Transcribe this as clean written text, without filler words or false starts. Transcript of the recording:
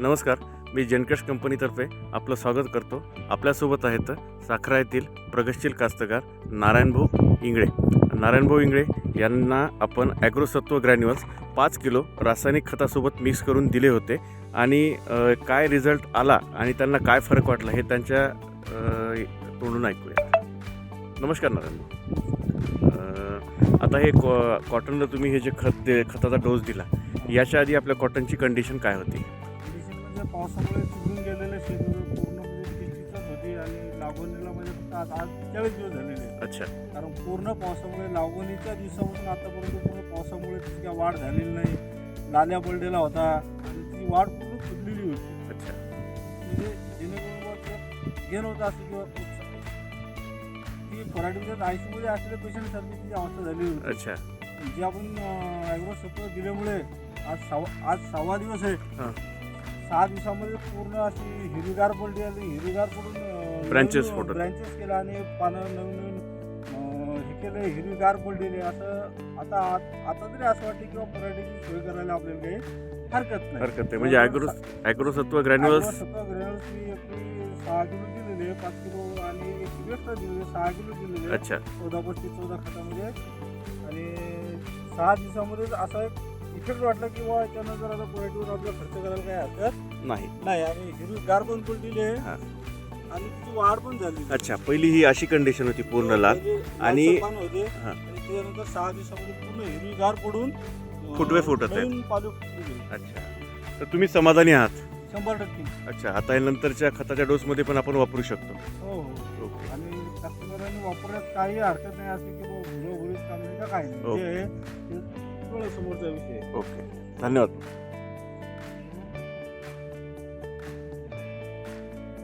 नमस्कार, मी जेनकेश कंपनीतर्फे आपलं स्वागत करतो. आपल्यासोबत आहेत साखरा येथील प्रगतशील कास्तकार नारायणभाऊ इंगळे. नारायणभाऊ इंगळे यांना आपण ॲग्रोसत्व ग्रॅन्युअल्स 5 किलो रासायनिक खतासोबत मिक्स करून दिले होते आणि काय रिझल्ट आला आणि त्यांना काय फरक वाटला हे त्यांच्या तोंडून ऐकूया. नमस्कार नारायणभाऊ. आता हे कॉटनला तुम्ही हे जे खताचा डोस दिला, याच्या आधी आपल्या कॉटनची कंडिशन काय होती? म्हणजे पावसामुळे चिघळून गेलेले शेत पूर्ण म्हणजे पिस्तीचंच होती आणि लागवणीला म्हणजे फक्त आज 40 दिवस झालेले आहेत. अच्छा. कारण पूर्ण पावसामुळे लागवणीच्या दिवसापासून आतापर्यंत पूर्ण पावसामुळे तिची काय वाढ झालेली नाही. लाल्या पडलेला होता आणि ती वाढ पूर्ण फुटलेली होती. अच्छा. म्हणजे जेणेकरून घेण होतं असं किंवा ती पराठीच्या आयसीमध्ये असलेल्या पेशंटसारखी तिची अवस्था झाली होती. अच्छा. जे आपण ॲग्रोसत्व दिल्यामुळे आज 6वा दिवस आहे. 6 दिवसामध्ये पूर्ण अशी हिरवीगार पडली आणि हिरवीगार पडून ब्रँचेस केला आणि पानं नवीन हे केलं, हिरवीगार पडलेले. असं आता तरी असं वाटतं किंवा पराठीची सोय करायला आपल्याला काही हरकत नाही. म्हणजे ॲग्रोसत्व ग्रॅन्युअल्स मी आपली 6 किलो दिलेले, 5 किलो आणि 1 एक्स्ट्रा दिलेले, 6 किलो दिलेले. अच्छा. 14 खतामध्ये आणि 6 दिवसामध्ये असा एक इफेक्ट वाटला की बा याच्यानंतर आता पराठीवर आपला खर्च करायला काही हरकत नाही आणि हिरवीगार पण पडलेली आहे आणि तिची वाढ पण झाली. अच्छा. पहिली ही अशी कंडिशन होती पूर्ण लाल आणि होते आणि त्याच्यानंतर 6 दिवसामध्ये पूर्ण हिरवीगार पडून फुटवे फुटत आहेत. नवीन पालवी फुटली. अच्छा. तर तुम्ही समाधानी आहात? 100%. अच्छा. आता हे नंतरच्या खताच्या डोसमध्ये पण आपण वापरू शकतो? हो. ओके. आणि कास्तकारांनी वापरण्यात काही हरकत नाही असे की भुरभुरीत काम नाही का काही नाही. ओके. जे आहे ते डोळ्यासमोरचा विषय आहे. ओके. धन्यवाद.